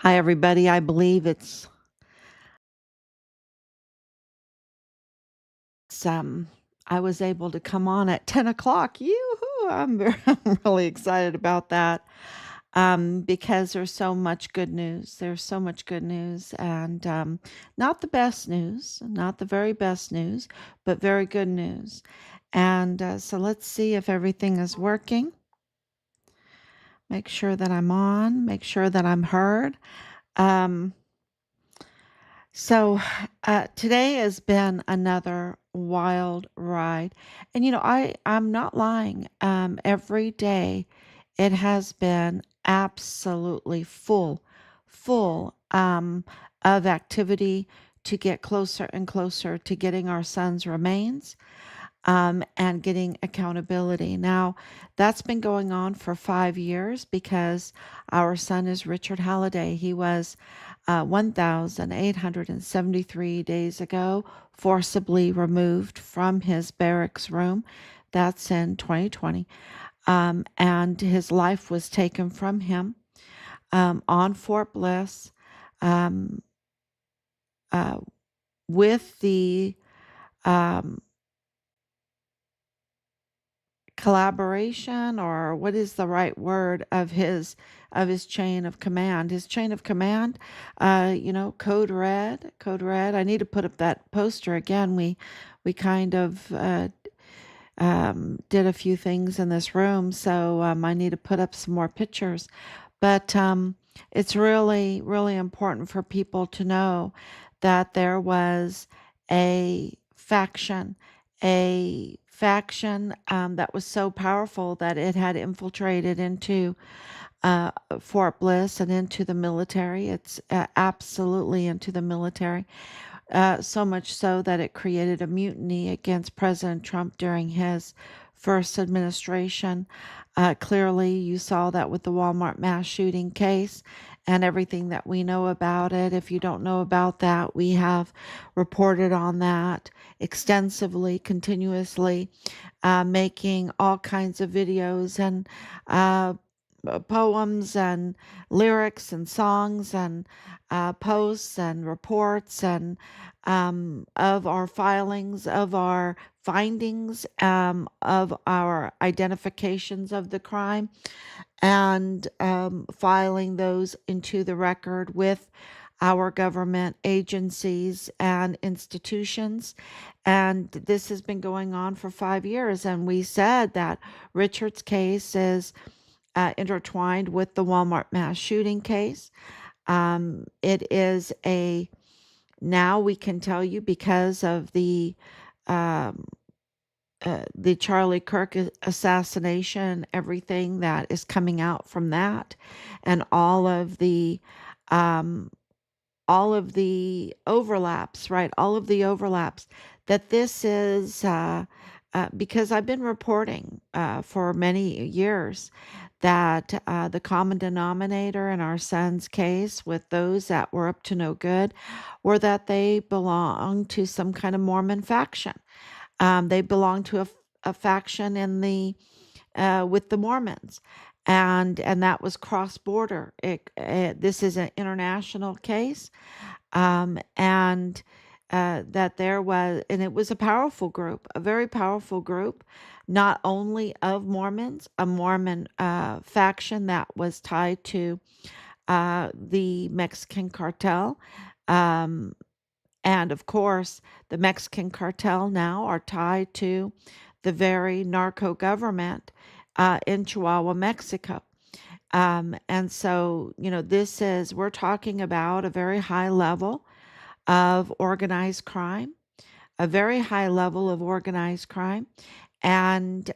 Hi, everybody. I believe it's I was able to come on at 10 o'clock. Yoo-hoo! I'm really excited about that because there's so much good news. There's so much good news, and not the best news, not the very best news, but very good news. And so let's see if everything is working. Make sure that I'm on, make sure that I'm heard. Um, So today has been another wild ride. And I'm not lying. Every day it has been absolutely full of activity to get closer and closer to getting our son's remains and getting accountability. Now, that's been going on for 5 years because our son is Richard Halliday. He was 1,873 days ago forcibly removed from his barracks room. That's in 2020. And his life was taken from him on Fort Bliss um, uh, with the um, collaboration, or what is the right word, of his chain of command. His chain of command, code red. I need to put up that poster again. We kind of did a few things in this room, so I need to put up some more pictures. But it's really, really important for people to know that there was a faction that was so powerful that it had infiltrated into uh, Fort Bliss and into the military. It's absolutely into the military. So much so that it created a mutiny against President Trump during his first administration. Clearly, you saw that with the Walmart mass shooting case and everything that we know about it. If you don't know about that, we have reported on that extensively, continuously, making all kinds of videos and uh, poems and lyrics and songs and posts and reports and of our filings, of our findings, of our identifications of the crime, and filing those into the record with our government agencies and institutions. And this has been going on for 5 years. And we said that Richard's case is intertwined with the Walmart mass shooting case. It is now we can tell you, because of um, the Charlie Kirk assassination, everything that is coming out from that, and um, all of the overlaps, right? All of the overlaps, that this is because I've been reporting for many years that the common denominator in our son's case with those that were up to no good were that they belong to some kind of Mormon faction. They belong to a faction in the with the Mormons, and that was cross border. This is an international case, and that there was, and it was a powerful group, a very powerful group, not only of Mormons, a Mormon faction that was tied to the Mexican cartel. Um, and of course, the Mexican cartel now are tied to the very narco government in Chihuahua, Mexico. And so, we're talking about a very high level of organized crime, a very high level of organized crime. And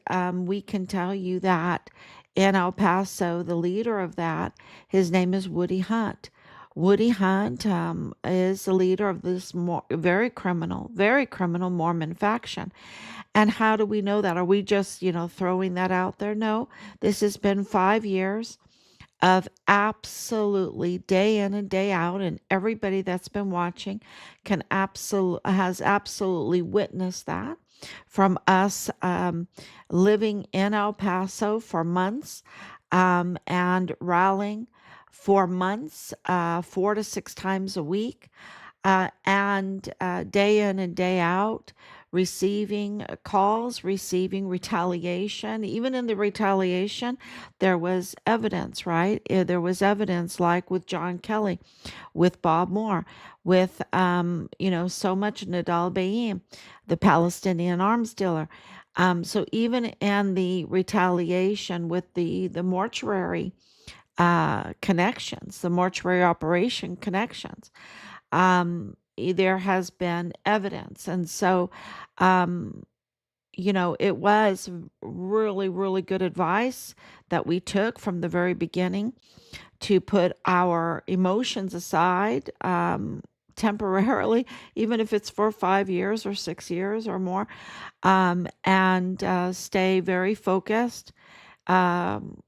we can tell you that in El Paso, the leader of that, his name is Woody Hunt. Woody Hunt is the leader of this very criminal Mormon faction. And how do we know that? Are we just, throwing that out there? No, this has been 5 years of absolutely day in and day out, and everybody that's been watching has absolutely witnessed that from us living in El Paso for months and rallying for months, 4 to 6 times a week, and day in and day out, receiving calls, receiving retaliation. Even in the retaliation, there was evidence, right? There was evidence, like with John Kelly, with Bob Moore, with, so much Nadal Baim, the Palestinian arms dealer. So even in the retaliation with the mortuary connections, the mortuary operation connections, there has been evidence. And so, um, it was really, really good advice that we took from the very beginning to put our emotions aside, temporarily, even if it's for 5 years or 6 years or more, and stay very focused. Um,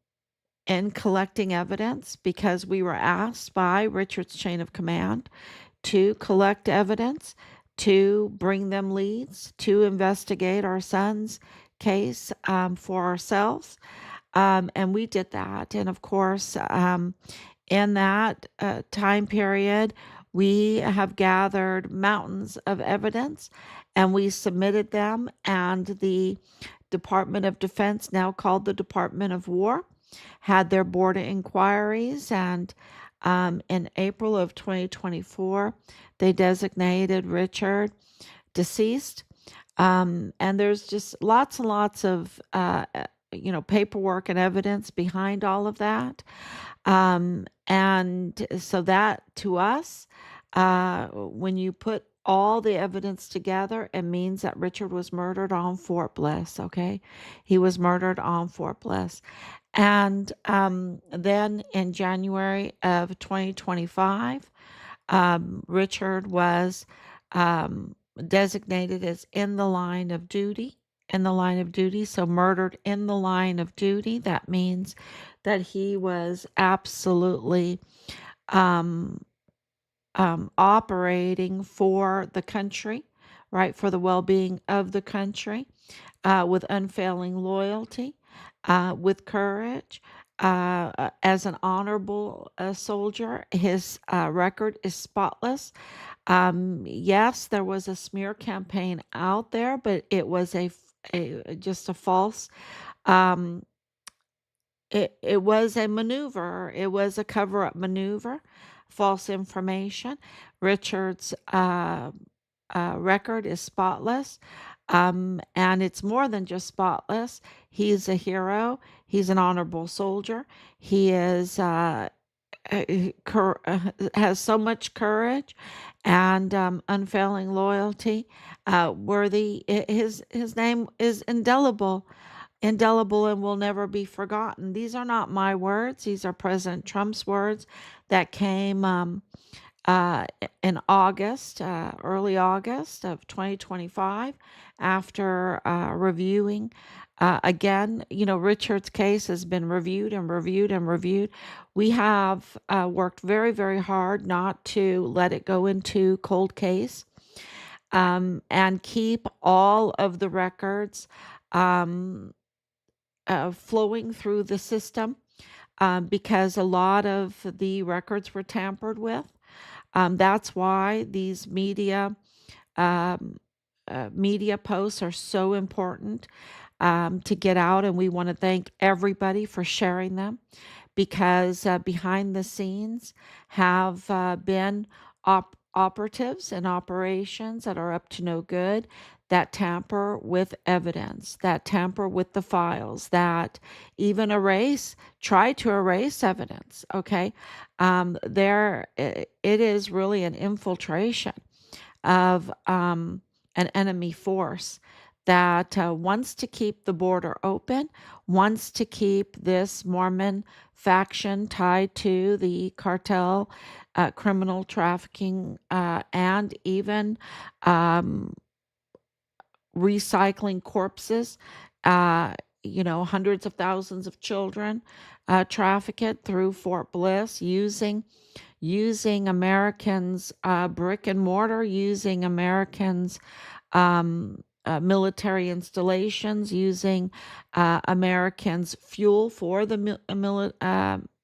in collecting evidence, because we were asked by Richard's chain of command to collect evidence, to bring them leads, to investigate our son's case, for ourselves. And we did that. And of course, in that time period, we have gathered mountains of evidence, and we submitted them. And the Department of Defense, now called the Department of War, had their board of inquiries. And in April of 2024, they designated Richard deceased. And there's just lots and lots of, paperwork and evidence behind all of that. And so that, to us, when you put all the evidence together, it means that Richard was murdered on Fort Bliss. Okay, he was murdered on Fort Bliss. And then in January of 2025, Richard was designated as in the line of duty. In the line of duty, so murdered in the line of duty. That means that he was absolutely um, operating for the country, right, for the well being of the country, with unfailing loyalty, with courage. As an honorable soldier, his record is spotless. Yes, there was a smear campaign out there, but it was just a false. Um, it was a maneuver. It was a cover up maneuver, false information. Richard's record is spotless. And it's more than just spotless. He's a hero. He's an honorable soldier. He is has so much courage and unfailing loyalty. Worthy. His name is indelible, indelible, and will never be forgotten. These are not my words. These are President Trump's words that came uh, in August, early August of 2025, after reviewing. Again, Richard's case has been reviewed and reviewed and reviewed. We have worked very, very hard not to let it go into cold case, and keep all of the records um, flowing through the system, because a lot of the records were tampered with. That's why these um, media posts are so important, to get out, and we want to thank everybody for sharing them, because behind the scenes have been operatives and operations that are up to no good, that tamper with evidence, that tamper with the files, that even try to erase evidence. Okay, it is really an infiltration of an enemy force that wants to keep the border open, wants to keep this Mormon faction tied to the cartel, criminal trafficking, and even um, recycling corpses. Uh, Hundreds of thousands of children trafficked through Fort Bliss, using Americans, brick and mortar, using Americans, military installations, using Americans' fuel for the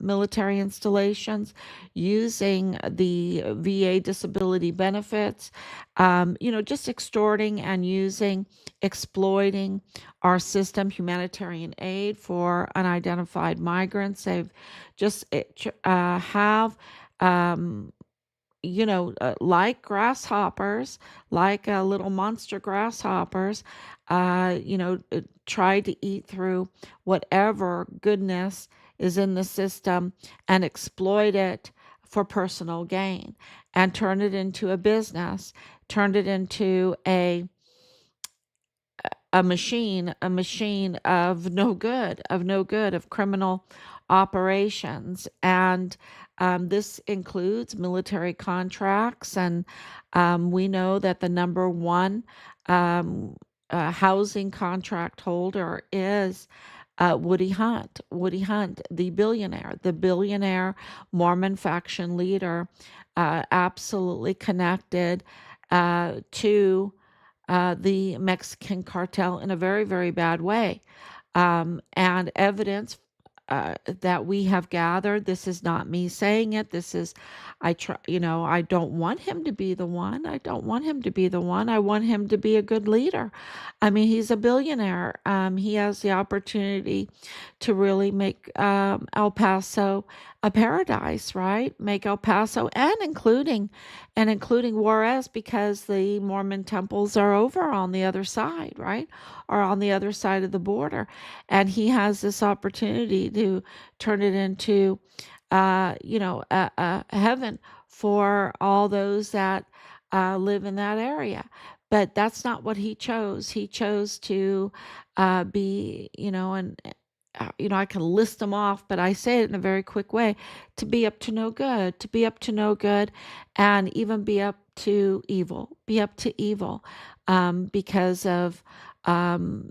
military installations, using the VA disability benefits, just extorting and exploiting our system, humanitarian aid for unidentified migrants. They've just have um, like grasshoppers, like little monster grasshoppers, try to eat through whatever goodness is in the system and exploit it for personal gain and turn it into a business, turn it into a machine of no good, of criminal operations. And this includes military contracts. And we know that the number one um, housing contract holder is Woody Hunt. Woody Hunt, the billionaire Mormon faction leader, absolutely connected to the Mexican cartel in a very, very bad way. And evidence that we have gathered. This is not me saying it. I try, I don't want him to be the one. I don't want him to be the one. I want him to be a good leader. I mean, he's a billionaire. He has the opportunity to really make El Paso a paradise, right? Make El Paso and including Juarez, because the Mormon temples are over on the other side, right? Or on the other side of the border. And he has this opportunity to turn it into, a heaven for all those that live in that area. But that's not what he chose. He chose to be, and I can list them off, but I say it in a very quick way, to be up to no good, and even be up to evil, because of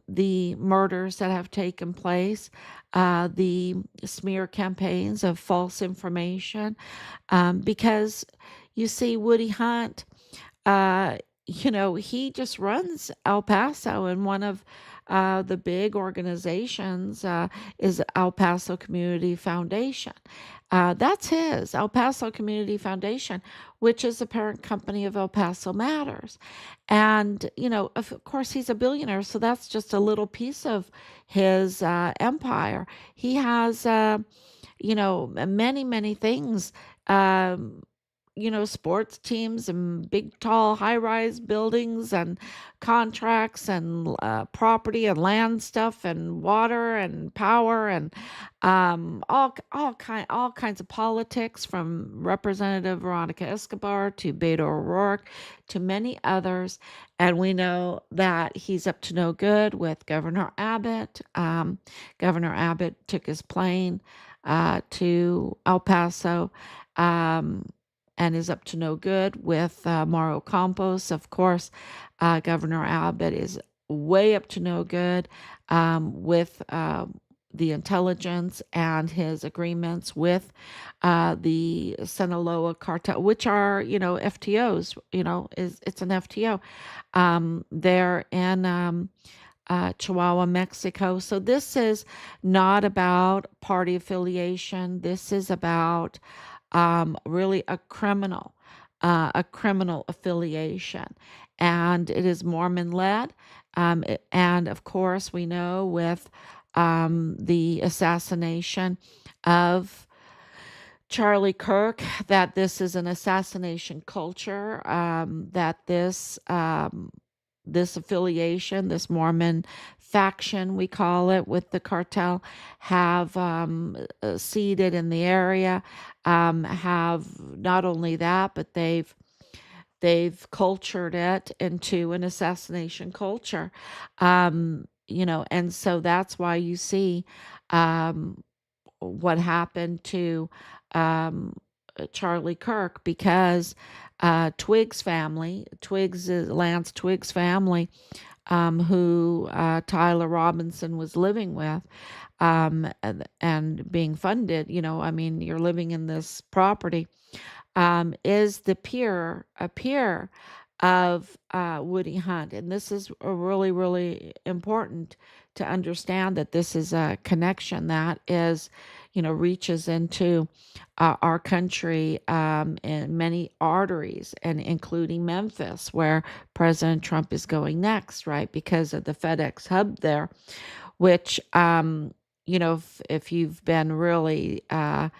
the murders that have taken place, the smear campaigns of false information, because you see, Woody Hunt, uh, he just runs El Paso, and one of the big organizations is El Paso Community Foundation. That's his, El Paso Community Foundation, which is the parent company of El Paso Matters. And, of course, he's a billionaire, so that's just a little piece of his empire. He has, many, many things. Um, sports teams and big, tall, high rise buildings and contracts and property and land stuff and water and power and all kinds of politics, from Representative Veronica Escobar to Beto O'Rourke to many others. And we know that he's up to no good with Governor Abbott. Governor Abbott took his plane to El Paso. Um, and is up to no good with Mario Campos. Of course, Governor Abbott is way up to no good with the intelligence and his agreements with the Sinaloa cartel, which are, FTOs. It's an FTO. They're in Chihuahua, Mexico. So this is not about party affiliation. This is about really a criminal affiliation, and it is Mormon led. And of course, we know with the assassination of Charlie Kirk that this is an assassination culture. That this affiliation, this Mormon faction, we call it, with the cartel, have seeded in the area. Have not only that, but they've cultured it into an assassination culture. And so that's why you see um, what happened to um, Charlie Kirk, because Lance Twiggs' family, who Tyler Robinson was living with, and being funded. I mean, you're living in this property, is a peer of Woody Hunt. And this is really, really important to understand that this is a connection that is, reaches into our country in many arteries, and including Memphis, where President Trump is going next, right? Because of the FedEx hub there, which, if you've been really um,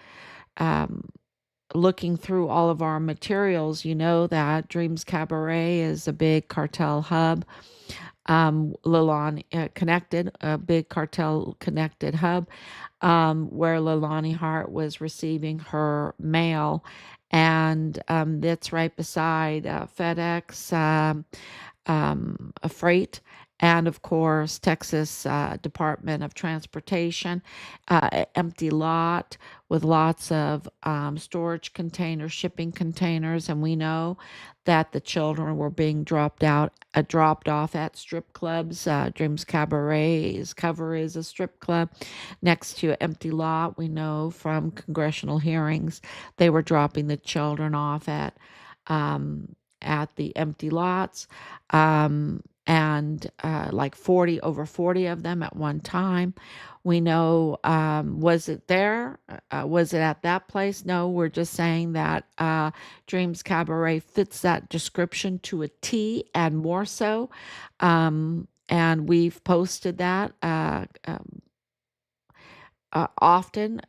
looking through all of our materials, you know that Dreams Cabaret is a big cartel hub. Lalani connected, a big cartel connected hub, where Lalani Hart was receiving her mail, and that's right beside FedEx, a freight, and of course Texas Department of Transportation, empty lot with lots of storage containers, shipping containers, and we know that the children were being dropped off at strip clubs. Dreams Cabaret's cover is a strip club next to an empty lot. We know from congressional hearings they were dropping the children off um, at the empty lots, and like 40, over 40 of them at one time. We know, was it there? Was it at that place? No, we're just saying that Dreams Cabaret fits that description to a T and more so. And we've posted that often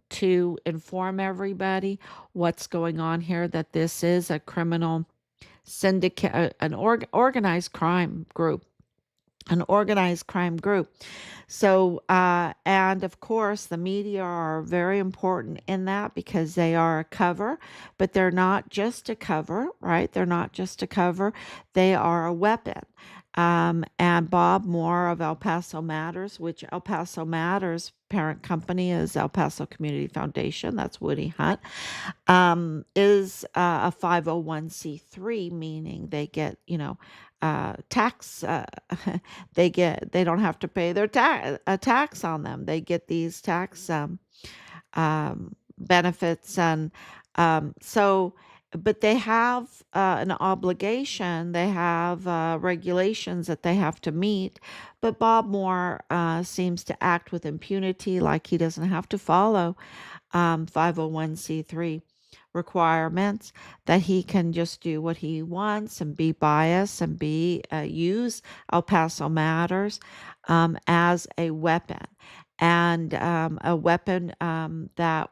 to inform everybody what's going on here, that this is a criminal syndicate, organized crime group, an organized crime group. So, and of course, the media are very important in that because they are a cover, but they're not just a cover, right? They're not just a cover, they are a weapon. And Bob Moore of El Paso Matters, which El Paso Matters parent company is El Paso Community Foundation, that's Woody Hunt, is a 501c3, meaning they get, tax. They don't have to pay their tax on them. They get these tax benefits, and so, but they have an obligation. They have regulations that they have to meet. But Bob Moore seems to act with impunity, like he doesn't have to follow 501c3 requirements, that he can just do what he wants and be biased and be use El Paso Matters as a weapon, and a weapon that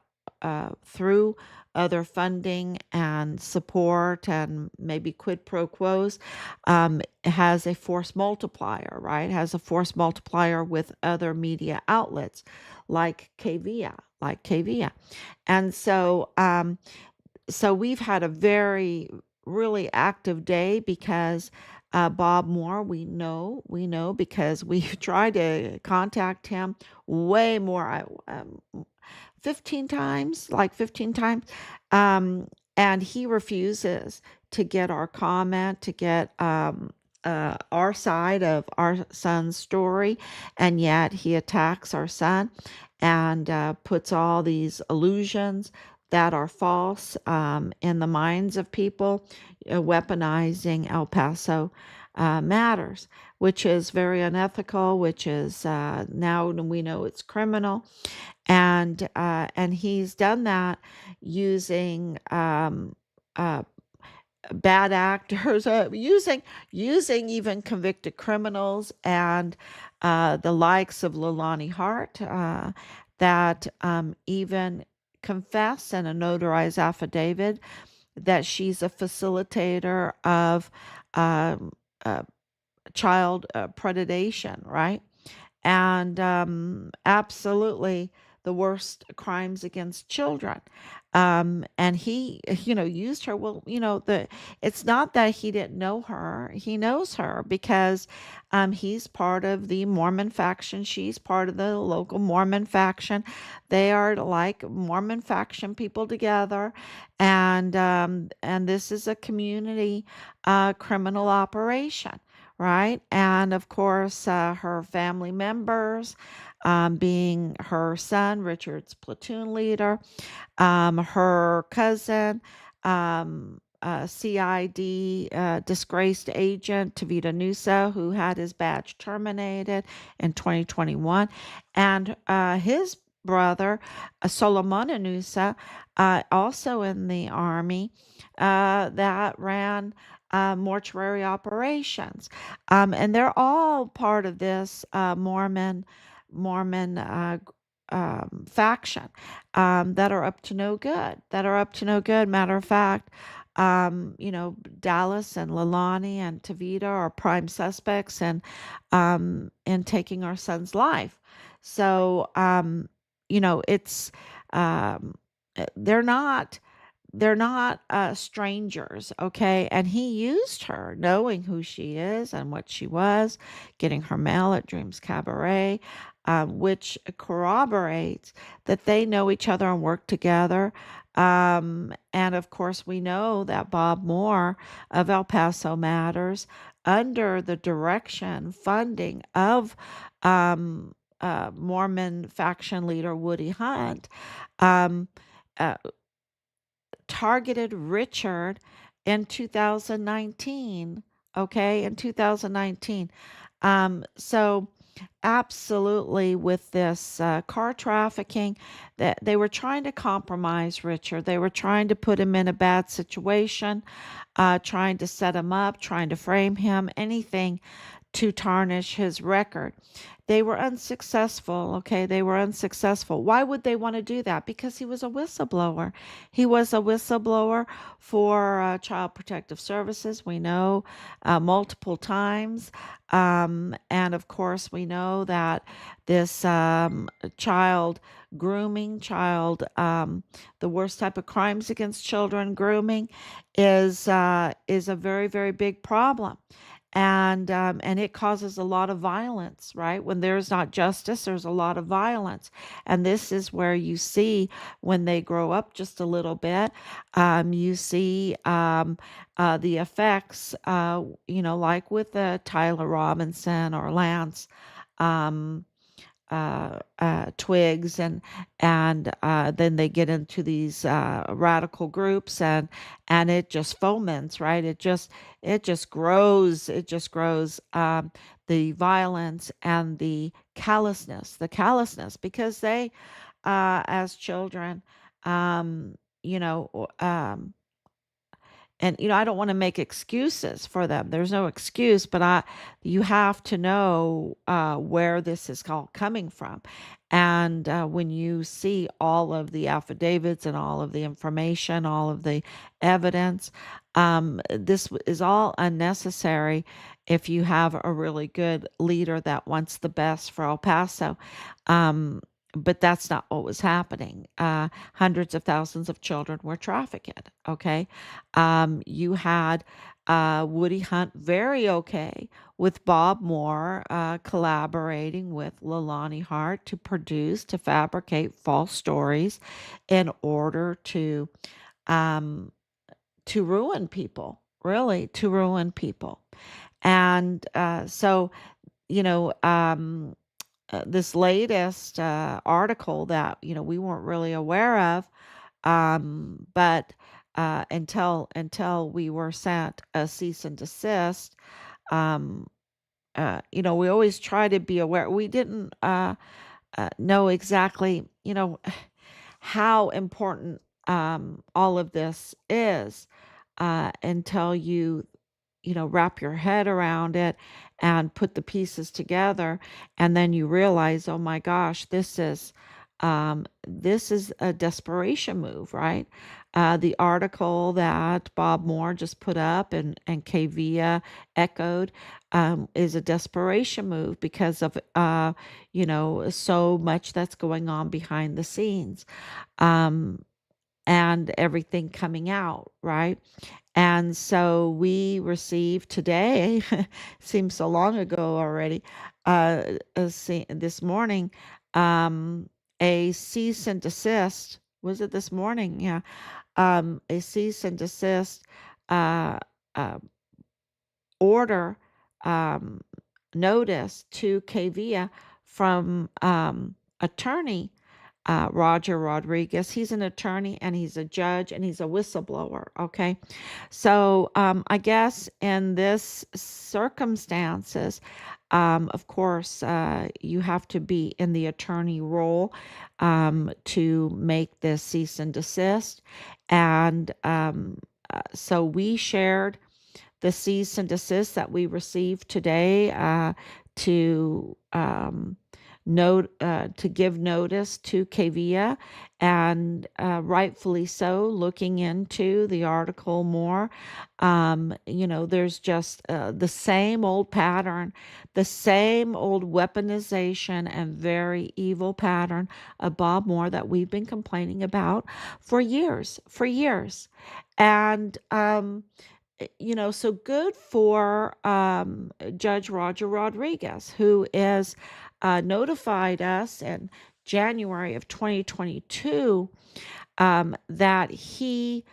through other funding and support and maybe quid pro quos, has a force multiplier, right? Has a force multiplier with other media outlets like KVIA. And so, so we've had a very really active day because Bob Moore, we know because we tried to contact him way more, 15 times, like 15 times. Um, and he refuses to get our comment, to get our side of our son's story. And yet he attacks our son and puts all these illusions that are false in the minds of people, weaponizing El Paso Matters, which is very unethical, which is now we know it's criminal, and he's done that using uh, bad actors, using even convicted criminals and the likes of Lalani Hart, that even confess in a notarized affidavit that she's a facilitator of um, uh, child predation, right? And absolutely the worst crimes against children. And he, used her. Well, it's not that he didn't know her. He knows her because he's part of the Mormon faction. She's part of the local Mormon faction. They are like Mormon faction people together, and this is a community criminal operation, right? And of course, her family members, being her son, Richard's platoon leader, her cousin, CID disgraced agent Tavita Nusa, who had his badge terminated in 2021, and his brother Solomon Nusa, also in the army, that ran mortuary operations, and they're all part of this Mormon faction, that are up to no good. That are up to no good. Matter of fact, Dallas and Lalani and Tavita are prime suspects in taking our son's life. So, it's um, they're not strangers, okay? And he used her, knowing who she is and what she was, getting her mail at Dreams Cabaret, which corroborates that they know each other and work together. And of course, we know that Bob Moore of El Paso Matters, under the direction, funding of Mormon faction leader Woody Hunt, um, uh, targeted Richard in 2019. Okay, in 2019. So absolutely, with this car trafficking, that they were trying to compromise Richard. They were trying to put him in a bad situation, trying to set him up, trying to frame him, anything to tarnish his record. They were unsuccessful, okay? They were unsuccessful. Why would they want to do that? Because he was a whistleblower. He was a whistleblower for Child Protective Services, we know, multiple times. And of course, we know that this child grooming, the worst type of crimes against children, grooming, is a very, very big problem, and it causes a lot of violence, right? When there's not justice, there's a lot of violence, and this is where you see, when they grow up just a little bit, you see the effects, like with Tyler Robinson or Lance. Um, Twigs, and then they get into these radical groups, and it just foments, right? It just grows, the violence and the callousness, because they, as children, um, you know and I don't want to make excuses for them. There's no excuse, but you have to know where this is all coming from. And when you see all of the affidavits and all of the information, all of the evidence, this is all unnecessary if you have a really good leader that wants the best for El Paso. Um, but that's not what was happening. Hundreds of thousands of children were trafficked. Okay. You had Woody Hunt very okay with Bob Moore collaborating with Lalani Hart to fabricate false stories in order um, to ruin people, really, to ruin people. And so, you know, this latest article that we weren't really aware of, but until we were sent a cease and desist. um, we always try to be aware. We didn't know exactly, how important all of this is, until you wrap your head around it and put the pieces together, and then you realize, oh my gosh, this is a desperation move, right? The article that Bob Moore just put up, and Kavia echoed, is a desperation move because of so much that's going on behind the scenes, um, and everything coming out, right? And so we received today, seems so long ago already, this morning, um, a cease and desist. Was it this morning? Yeah. A cease and desist uh, uh, order, um, notice to Kavia from attorney, Roger Rodriguez. He's an attorney and he's a judge and he's a whistleblower. Okay. So I guess in this circumstances, of course, you have to be in the attorney role to make this cease and desist. And so we shared the cease and desist that we received today to to give notice to Kavia, and rightfully so. Looking into the article more, there's just the same old pattern, the same old weaponization and very evil pattern of Bob Moore that we've been complaining about for years, and so good for Judge Roger Rodriguez, who is notified us in January of 2022 that he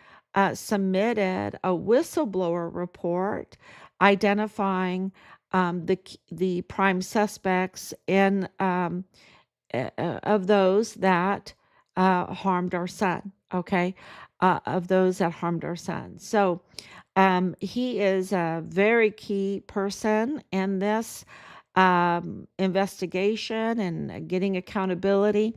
submitted a whistleblower report identifying the prime suspects in of those that harmed our son. Okay, of those that harmed our son. So he is a very key person in this investigation and getting accountability.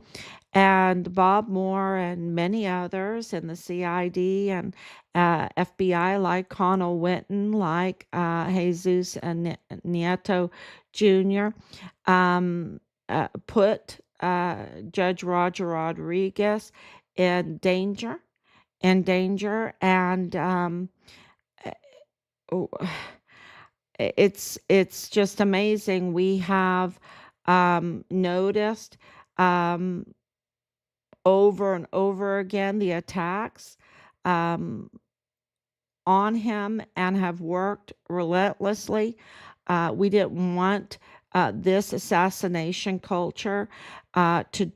And Bob Moore and many others in the CID and FBI, like Connell Witten, like Jesus and Nieto Jr., put Judge Roger Rodriguez in danger, and oh, it's just amazing. We have noticed um, over and over again the attacks um, on him and have worked relentlessly. We didn't want this assassination culture to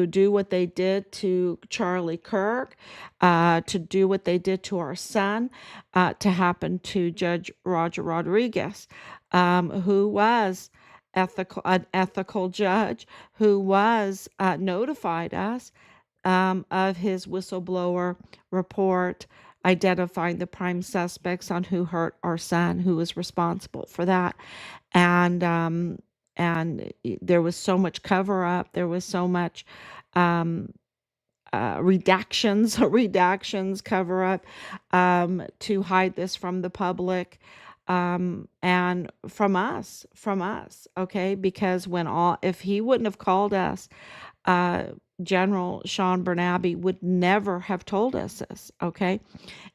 do what they did to Charlie Kirk, to do what they did to our son, to happen to Judge Roger Rodriguez, who was an ethical judge, who was notified us of his whistleblower report identifying the prime suspects on who hurt our son, who was responsible for that. And there was so much cover up. There was so much um, redactions, cover up to hide this from the public and from us. Okay, because if he wouldn't have called us, uh, General Sean Bernabe would never have told us this. Okay,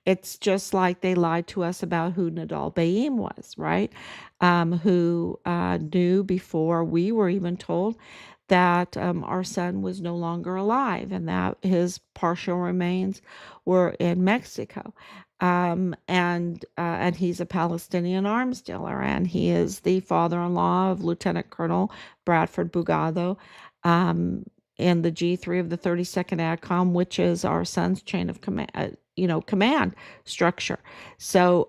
it's just like they lied to us about who Nadal Baim was, right? Who knew before we were even told that our son was no longer alive and that his partial remains were in Mexico. And he's a Palestinian arms dealer, and he is the father-in-law of Lieutenant Colonel Bradford Bugado, um, in the G3 of the 32nd ADCOM, which is our son's chain of command, command structure. So,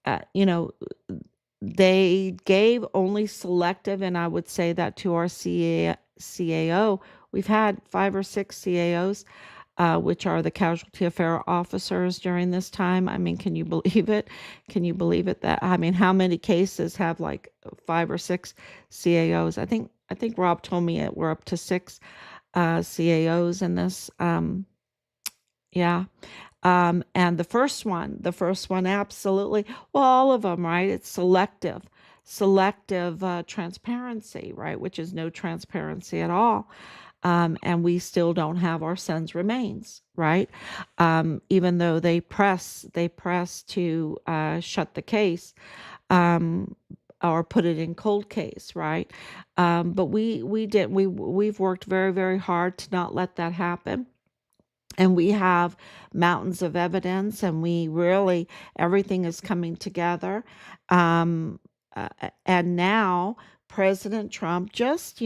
uh, you know, they gave only selective, and I would say that to our CAO. We've had 5 or 6 CAOs, which are the casualty affair officers during this time. I mean, can you believe it? Can you believe it that, I mean, how many cases have like 5 or 6 CAOs? I think Rob told me we're up to 6 CAOs in this. Yeah. And the first one, absolutely. Well, all of them, right? It's selective transparency, right? Which is no transparency at all. And we still don't have our son's remains, right? Even though they press to shut the case, um, or put it in cold case, right? But we've worked very, very hard to not let that happen. And we have mountains of evidence, and we really, everything is coming together. And now President Trump just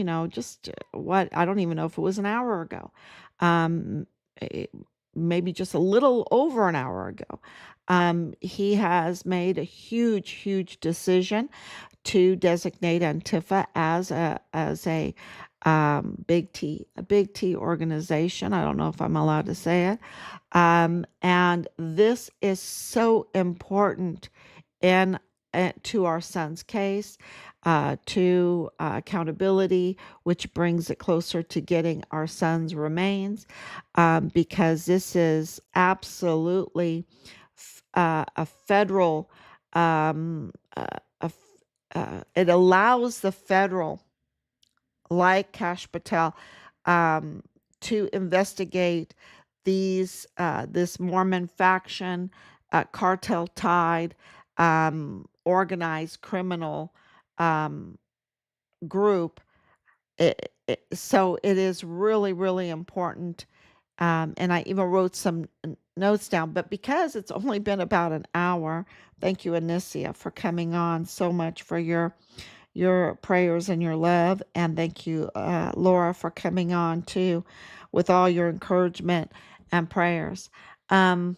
what, I don't even know if it was an hour ago, um, eh, maybe just a little over an hour ago, he has made a huge, huge decision to designate Antifa as a a big T organization. I don't know if I'm allowed to say it. And this is so important in to our son's case, to accountability, which brings it closer to getting our son's remains, because this is absolutely a federal. Um, uh, a f- it allows the federal, like Cash Patel, um, to investigate this Mormon faction, cartel tied, organized criminal um, group. So it is really, really important. And I even wrote some notes down, but because it's only been about an hour, thank you, Anicia, for coming on so much for your prayers and your love. And thank you, Laura, for coming on too with all your encouragement and prayers. Um,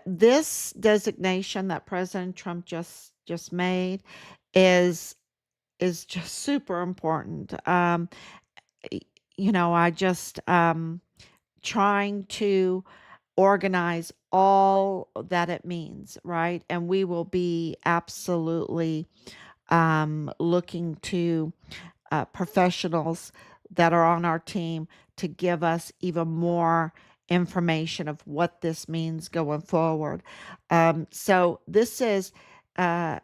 this designation that President Trump just made is is just super important. y- I just trying to organize all that it means, right? And we will be absolutely looking to professionals that are on our team to give us even more information of what this means going forward. So uh,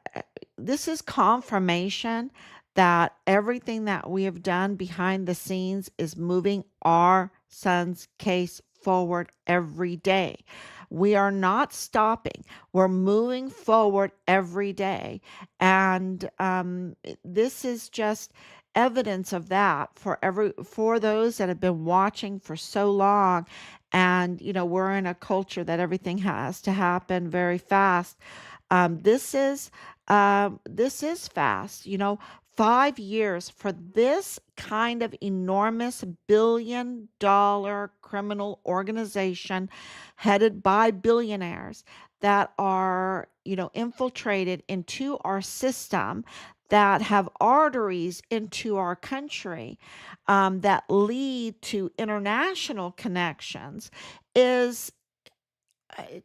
this is confirmation that everything that we have done behind the scenes is moving our son's case forward every day. We are not stopping. We're moving forward every day. And this is just evidence of that for those that have been watching for so long. And we're in a culture that everything has to happen very fast. This is fast. 5 years for this kind of enormous billion-dollar criminal organization headed by billionaires that are, infiltrated into our system, that have arteries into our country, that lead to international connections, is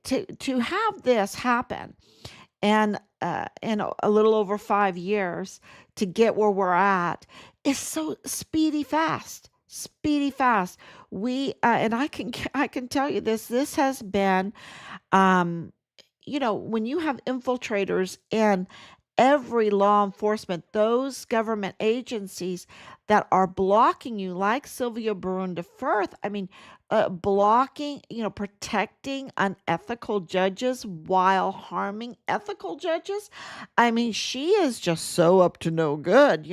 to have this happen and in a little over 5 years to get where we're at is so speedy fast. We and I can tell you this has been, um, when you have infiltrators in every law enforcement, those government agencies that are blocking you, like Sylvia Barunda Firth, I mean, blocking, protecting unethical judges while harming ethical judges. I mean, she is just so up to no good.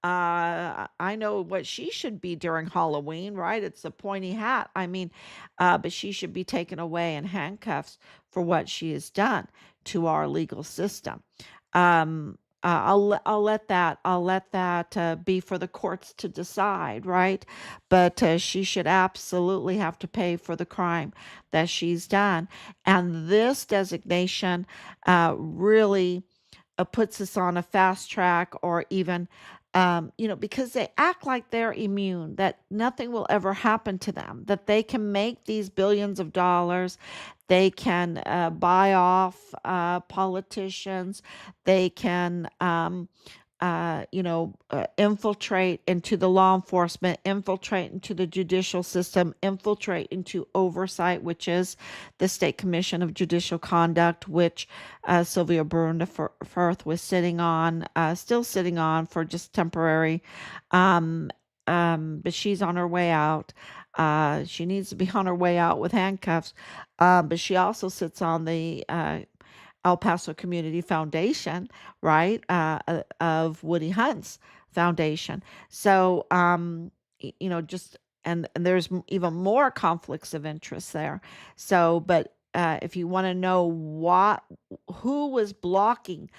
I know what she should be during Halloween, right? It's a pointy hat. I mean, but she should be taken away in handcuffs for what she has done to our legal system. I'll let that be for the courts to decide, right? But she should absolutely have to pay for the crime that she's done. And this designation really puts us on a fast track, or even, because they act like they're immune, that nothing will ever happen to them, that they can make these billions of dollars, they can buy off politicians, they can, infiltrate into the law enforcement, infiltrate into the judicial system, infiltrate into oversight, which is the State Commission of Judicial Conduct, which Sylvia Brunda Firth was sitting on, still sitting on for just temporary. Um, but she's on her way out. She needs to be on her way out with handcuffs. But she also sits on the El Paso Community Foundation, right? Of Woody Hunt's foundation. So, just and there's even more conflicts of interest there. So, but if you want to know who was blocking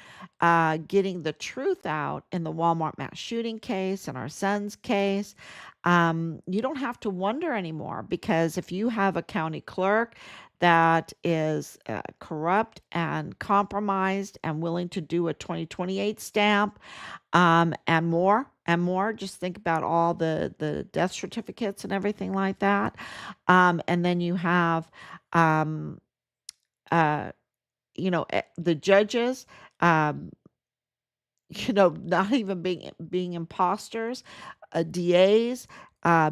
getting the truth out in the Walmart mass shooting case and our son's case, you don't have to wonder anymore, because if you have a county clerk that is corrupt and compromised and willing to do a 2028 stamp, and more, and more. Just think about all the death certificates and everything like that. And then you have, um, uh, the judges, um, not even being imposters, DAs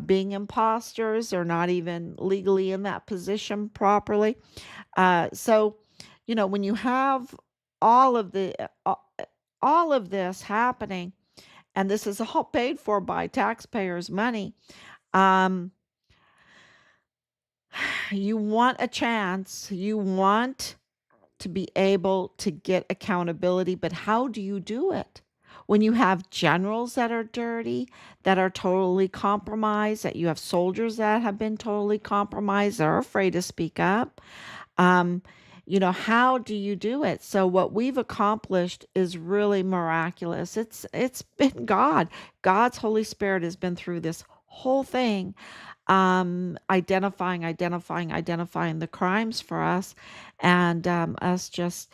being imposters, or not even legally in that position properly. So, when you have all of the all of this happening, and this is all paid for by taxpayers' money, um, you want a chance. You want to be able to get accountability, but how do you do it? When you have generals that are dirty, that are totally compromised, that you have soldiers that have been totally compromised, they're afraid to speak up. Um, how do you do it? So what we've accomplished is really miraculous. It's been God. God's Holy Spirit has been through this whole thing, identifying the crimes for us, and us just,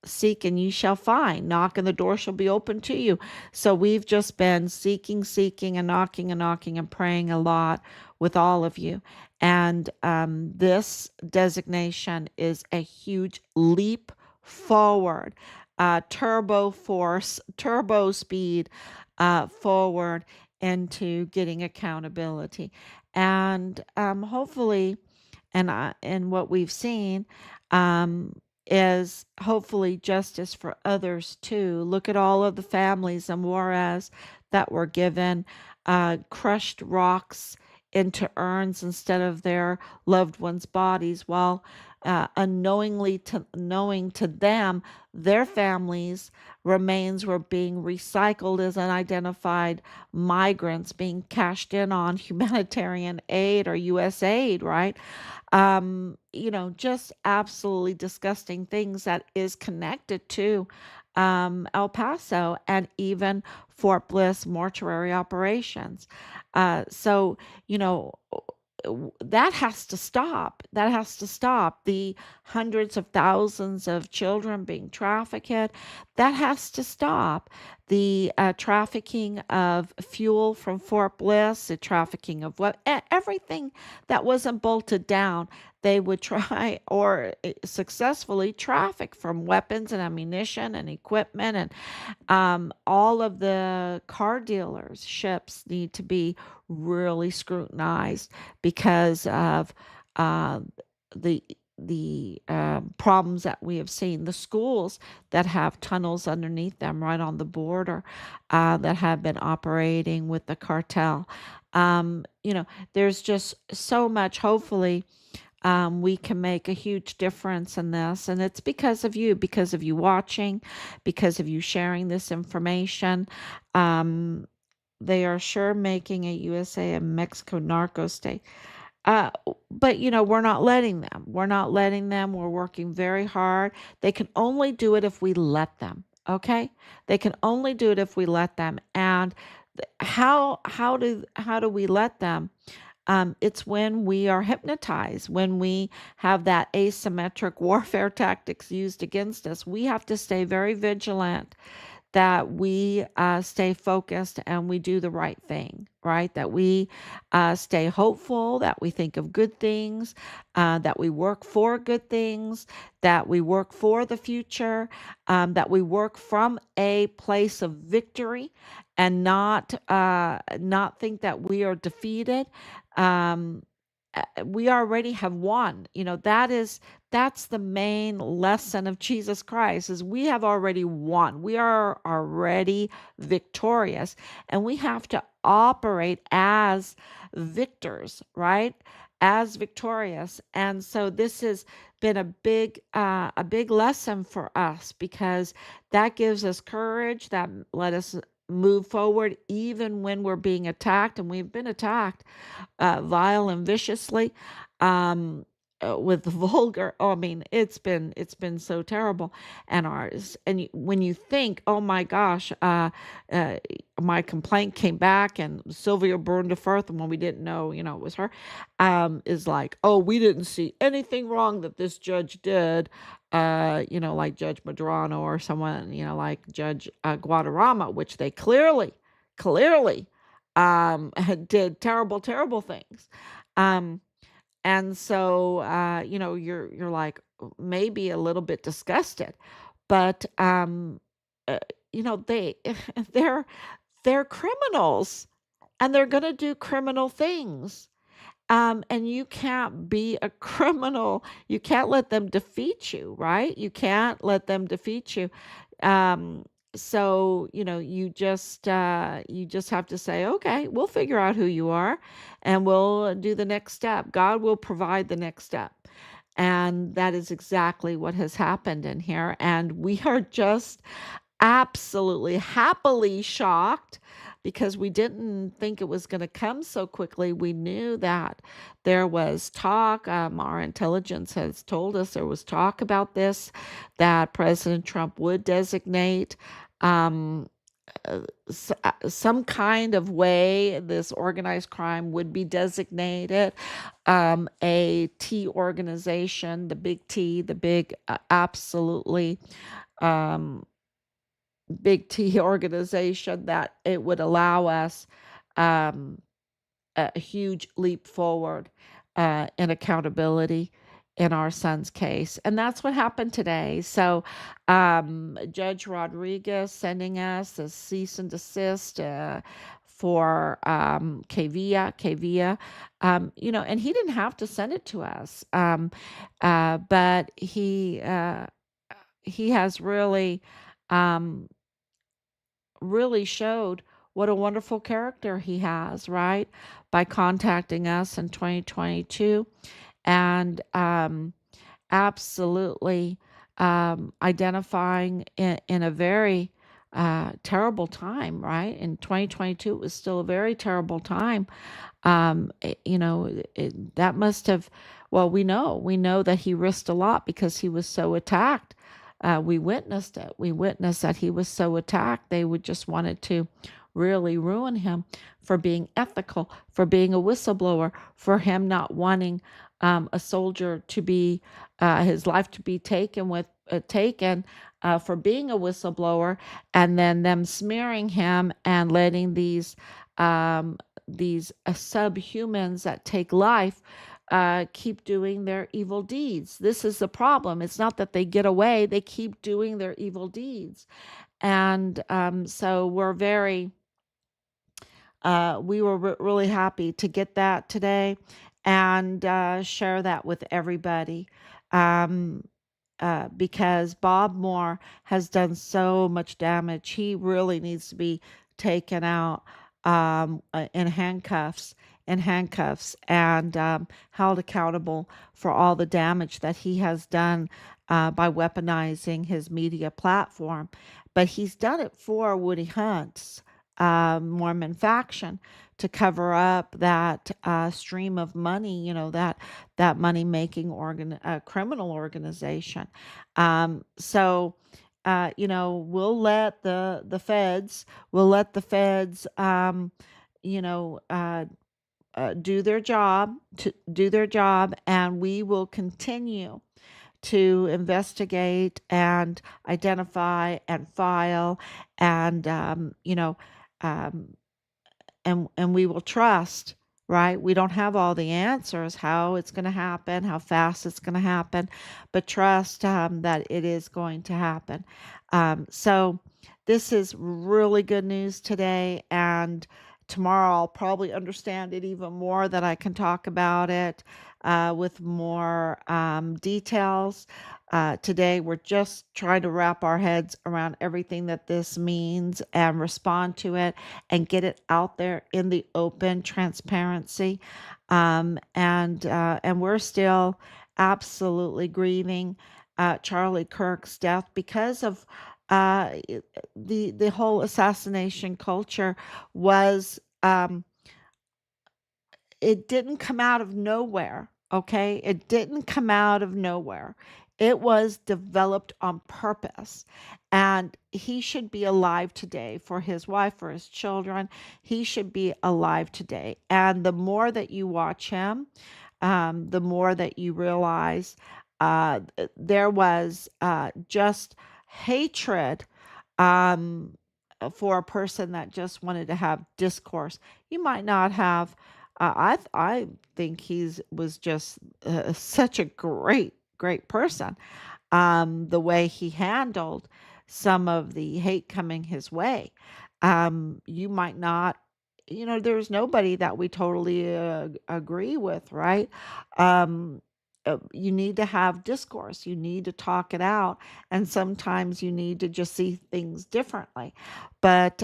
seek and you shall find, knock and the door shall be open to you. So we've just been seeking, and knocking and praying a lot with all of you. And this designation is a huge leap forward, turbo force, turbo speed forward into getting accountability. And hopefully, and what we've seen, um, is hopefully justice for others too. Look at all of the families in Juarez that were given crushed rocks into urns instead of their loved ones' bodies, while unknowingly to knowing to them, their families' remains were being recycled as unidentified migrants being cashed in on humanitarian aid or US aid, right? Just absolutely disgusting things that is connected to El Paso and even Fort Bliss mortuary operations. So, you know, that has to stop. That has to stop. The hundreds of thousands of children being trafficked, that has to stop. The trafficking of fuel from Fort Bliss, the trafficking of everything that wasn't bolted down, they would try or successfully traffic from weapons and ammunition and equipment. And all of the car dealers' ships need to be really scrutinized because of uh, the problems that we have seen. The schools that have tunnels underneath them right on the border that have been operating with the cartel. There's just so much. Hopefully, we can make a huge difference in this. And it's because of you watching, because of you sharing this information. Um, they are sure making a USA and Mexico narco state. Uh, but we're not letting them. We're not letting them. We're working very hard. They can only do it if we let them. Okay? They can only do it if we let them. And how do we let them? It's when we are hypnotized, when we have that asymmetric warfare tactics used against us. We have to stay very vigilant that we stay focused and we do the right thing, right? That we stay hopeful, that we think of good things, that we work for good things, that we work for the future, that we work from a place of victory and not think that we are defeated. Um, we already have won. That's the main lesson of Jesus Christ, is we have already won. We are already victorious, and we have to operate as victors, right? As victorious. And so this has been a big lesson for us, because that gives us courage, that let us move forward even when we're being attacked, and we've been attacked vile and viciously. Um, with vulgar. Oh, I mean, it's been so terrible. And ours, and when you think, oh my gosh, uh, my complaint came back, and Sylvia burned the firth, and when we didn't know, it was her, is like, oh, we didn't see anything wrong that this judge did. Like Judge Madrano, or someone, like Judge Guadarrama, which they clearly did terrible, terrible things. Um, and so, you're like maybe a little bit disgusted, but uh, they they're they're criminals, and they're gonna do criminal things. And you can't be a criminal. You can't let them defeat you, right? You can't let them defeat you. Um, so, you just have to say, okay, we'll figure out who you are, and we'll do the next step. God will provide the next step. And that is exactly what has happened in here. And we are just absolutely happily shocked, because we didn't think it was going to come so quickly. We knew that there was talk. Our intelligence has told us there was talk about this, that President Trump would designate um, some kind of way this organized crime would be designated, a T organization, the big T, the big, absolutely, um, big T organization, that it would allow us um, a huge leap forward in accountability in our son's case. And that's what happened today. So, Judge Rodriguez sending us a cease and desist for Kavia, and he didn't have to send it to us, but he has um, really showed what a wonderful character he has, right? By contacting us in 2022, and absolutely identifying in a very terrible time, right? In 2022, it was still a very terrible time. That must have, well, we know that he risked a lot because he was so attacked. We witnessed it. We witnessed that he was so attacked. They would just wanted to really ruin him for being ethical, for being a whistleblower, for him not wanting a soldier to be his life to be taken for being a whistleblower, and then them smearing him and letting these subhumans that take life keep doing their evil deeds. This is the problem. It's not that they get away; they keep doing their evil deeds, and so we were really happy to get that today, and share that with everybody. Um, because Bob Moore has done so much damage. He really needs to be taken out in handcuffs, and held accountable for all the damage that he has done by weaponizing his media platform. But he's done it for Woody Hunt's Mormon faction, to cover up that stream of money, that money making criminal organization. So, we'll let the feds, you know, uh, do their job, and we will continue to investigate and identify and file, and um, and we will trust, right? We don't have all the answers, how it's going to happen, how fast it's going to happen, but trust that it is going to happen. So this is really good news today, and tomorrow I'll probably understand it even more, that I can talk about it with more details. Today, we're just trying to wrap our heads around everything that this means, and respond to it, and get it out there in the open transparency. And we're still absolutely grieving Charlie Kirk's death, because of uh, the whole assassination culture was, it didn't come out of nowhere. Okay, it didn't come out of nowhere. It was developed on purpose. And he should be alive today for his wife, for his children. He should be alive today. And the more that you watch him, the more that you realize there was just hatred um, for a person that just wanted to have discourse. You might not have. I think he's was just such a great person. The way he handled some of the hate coming his way. You might not, there's nobody that we totally agree with, right? Um, you need to have discourse, you need to talk it out, and sometimes you need to just see things differently. But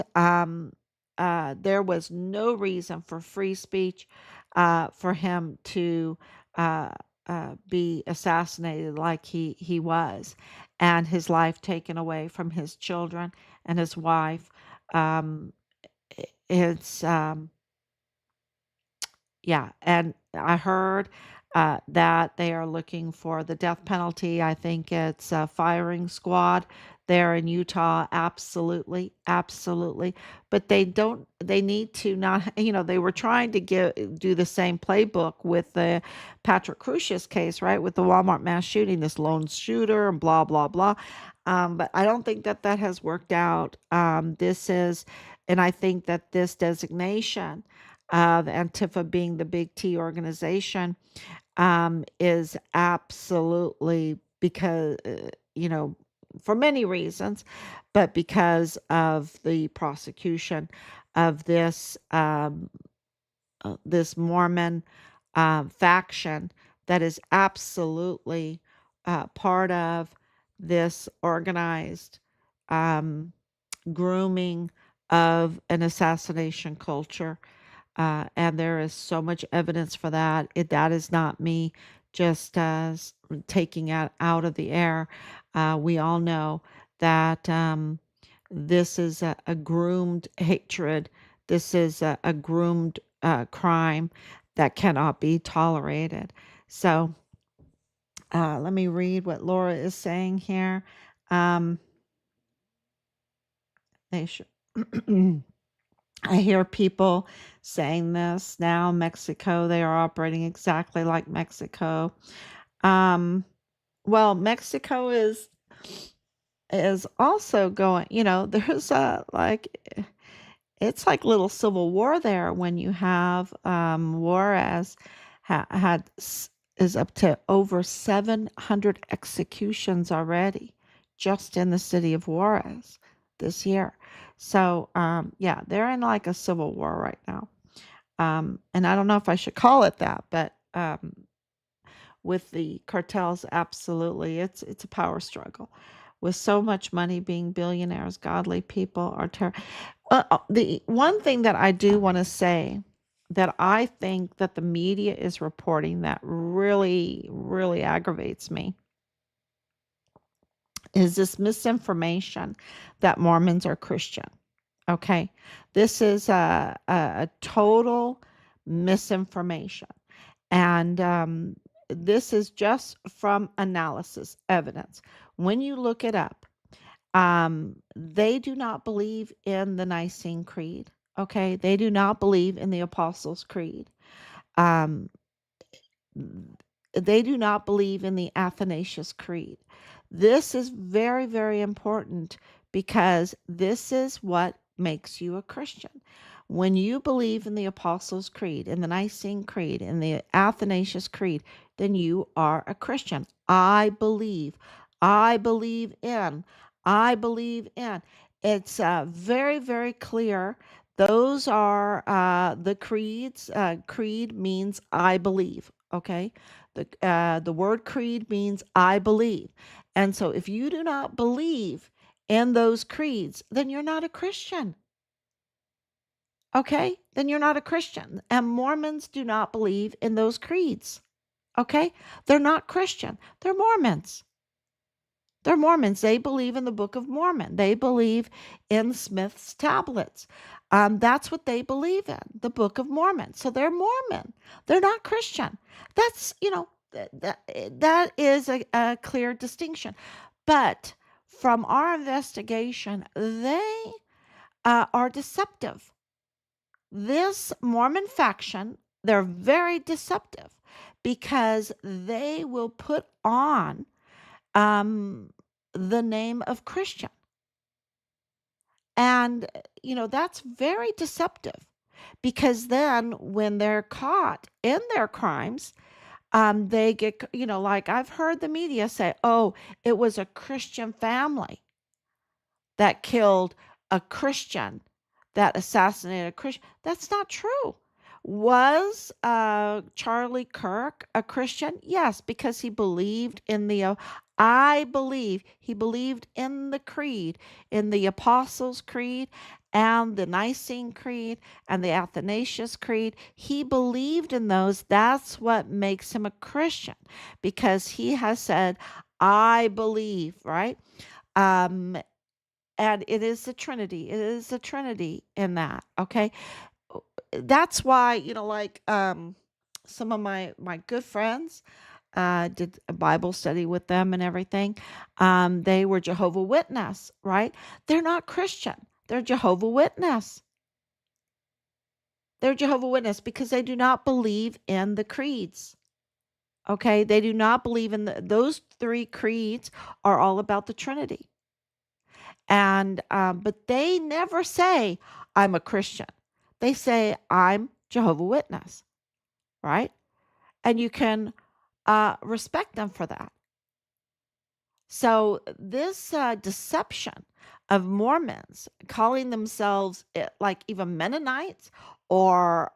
there was no reason for free speech for him to. Uh, be assassinated like he was, and his life taken away from his children and his wife. Um, it's Yeah, and I heard that they are looking for the death penalty. I think it's a firing squad there in Utah. Absolutely, absolutely. But they don't. They need to not. They were trying to do the same playbook with the Patrick Crucius case, right? With the Walmart mass shooting, this lone shooter, and blah blah blah. But I don't think that that has worked out. And I think that this designation of Antifa being the big T organization is absolutely because, for many reasons, but because of the prosecution of this Mormon faction that is absolutely part of this organized um, grooming of an assassination culture, and there is so much evidence for that. That is not me just taking it out of the air. We all know that this is a groomed hatred. This is a groomed crime that cannot be tolerated. So let me read what Laura is saying here. Um, they should. I hear people saying this now. Mexico, they are operating exactly like Mexico. Um, well, Mexico is also going. There's a it's like little civil war there when you have Juarez had is up to over 700 executions already just in the city of Juarez this year. So yeah, they're in like a civil war right now. And I don't know if I should call it that, but with the cartels, absolutely, it's a power struggle. With so much money being billionaires, godly people are the one thing that I do want to say that I think that the media is reporting that really, really aggravates me is this misinformation that Mormons are Christian. Okay. This is a total misinformation. And this is just from analysis, evidence. When you look it up, they do not believe in the Nicene Creed. Okay. They do not believe in the Apostles' Creed. Um, they do not believe in the Athanasius Creed. This is very, very important because this is what makes you a Christian. When you believe in the Apostles' Creed, in the Nicene Creed, in the Athanasius Creed, then you are a Christian. I believe in, I believe in. It's very, very clear. Those are the creeds. Creed means I believe. Okay, the word creed means I believe, and so if you do not believe in those creeds, then you're not a Christian. Okay, then you're not a Christian. And Mormons do not believe in those creeds. Okay, they're not Christian. They're Mormons. They're Mormons. They believe in the Book of Mormon. They believe in Smith's tablets. That's what they believe in, the Book of Mormon. So they're Mormon. They're not Christian. That's, that is a clear distinction. But from our investigation, they are deceptive. This Mormon faction, they're very deceptive because they will put on um, the name of Christian. And, that's very deceptive because then when they're caught in their crimes, they get, like I've heard the media say, oh, it was a Christian family that killed a Christian, that assassinated a Christian. That's not true. Was Charlie Kirk a Christian? Yes, because he believed in I believe he believed in the creed, in the Apostles' Creed and the Nicene Creed and the Athanasius Creed. He believed in those. That's what makes him a Christian because he has said, I believe, right? Um, and it is the Trinity. It is the Trinity in that. Okay. That's why, some of my good friends did a Bible study with them and everything. They were Jehovah Witness, right? They're not Christian. They're Jehovah Witness. They're Jehovah Witness because they do not believe in the creeds. Okay, they do not believe in those three creeds are all about the Trinity. And but they never say I'm a Christian. They say I'm Jehovah Witness, right? And you can respect them for that. So this deception of Mormons calling themselves like even Mennonites or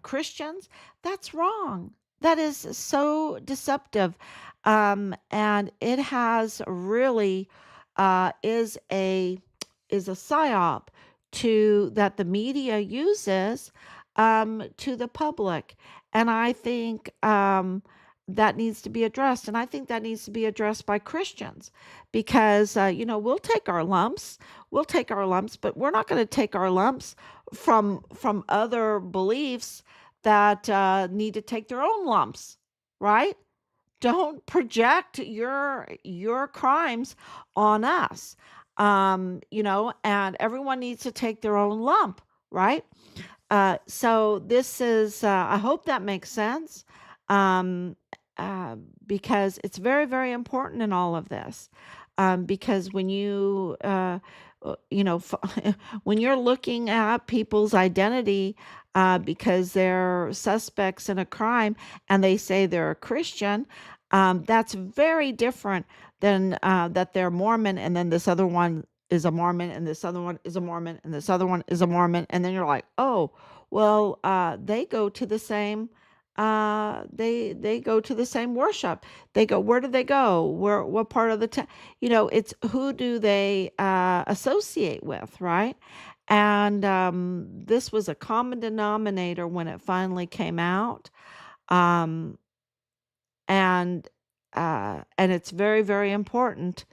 Christians, that's wrong. That is so deceptive, and it has really is a psyop that the media uses to the public, and I think that needs to be addressed. And I think that needs to be addressed by Christians because, we'll take our lumps, but we're not going to take our lumps from other beliefs that need to take their own lumps, right? Don't project your crimes on us. And everyone needs to take their own lump, right? So this is, I hope that makes sense, um, because it's very, very important in all of this. Because when when you're looking at people's identity, because they're suspects in a crime and they say they're a Christian, that's very different than that they're Mormon and then this other one is a Mormon and this other one is a Mormon and this other one is a Mormon. And then you're like, oh, well, they go to the same they go to the same worship. They go, where do they go? What part of the it's who do they associate with, right? And this was a common denominator when it finally came out. Um, and it's very, very important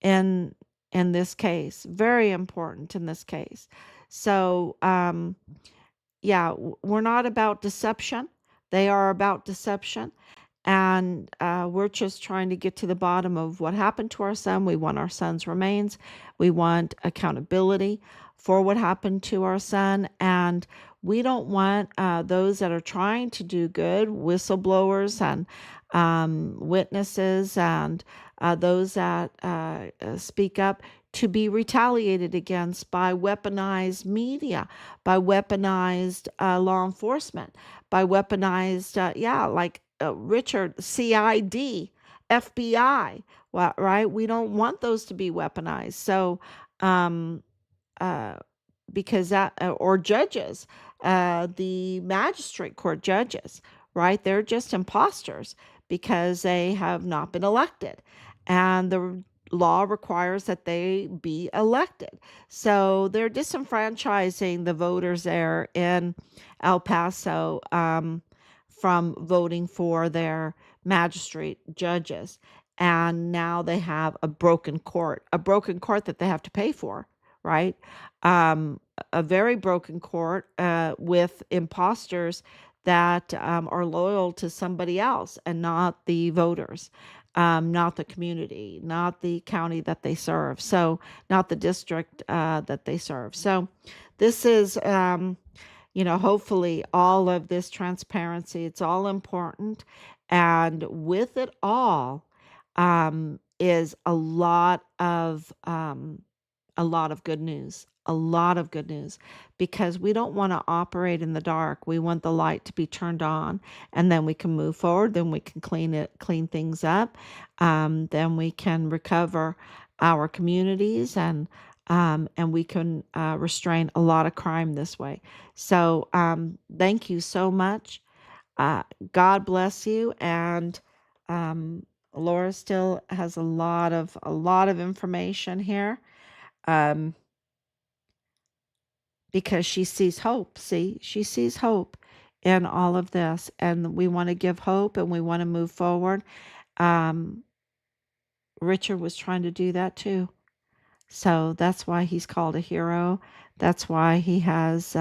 in this case. Very important in this case. So yeah, we're not about deception. They are about deception. And we're just trying to get to the bottom of what happened to our son. We want our son's remains. We want accountability for what happened to our son. And we don't want those that are trying to do good, whistleblowers and witnesses and those that speak up, to be retaliated against by weaponized media, by weaponized law enforcement, by weaponized, like Richard, CID, FBI, right? We don't want those to be weaponized. So, um, uh, because or judges, the magistrate court judges, right? They're just imposters because they have not been elected. And the law requires that they be elected. So they're disenfranchising the voters there in El Paso from voting for their magistrate judges. And now they have a broken court that they have to pay for, right? a very broken court with imposters that are loyal to somebody else and not the voters, not the community, not the county that they serve, so not the district that they serve. So this is, hopefully all of this transparency, it's all important. And with it all is a lot of good news, a lot of good news, because we don't want to operate in the dark. We want the light to be turned on, and then we can move forward. Then we can clean things up. Then we can recover our communities, and we can restrain a lot of crime this way. So thank you so much. Uh, God bless you. And um, Laura still has a lot of information here, um, because she sees hope. See, she sees hope in all of this, and we want to give hope and we want to move forward. Um, Richard was trying to do that too. So that's why he's called a hero. That's why he has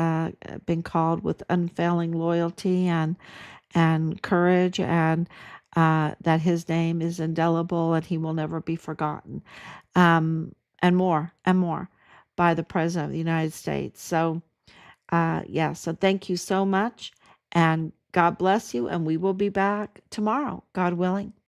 been called with unfailing loyalty and courage, and that his name is indelible and he will never be forgotten, and more by the President of the United States. So, yeah, so thank you so much, and God bless you, and we will be back tomorrow, God willing.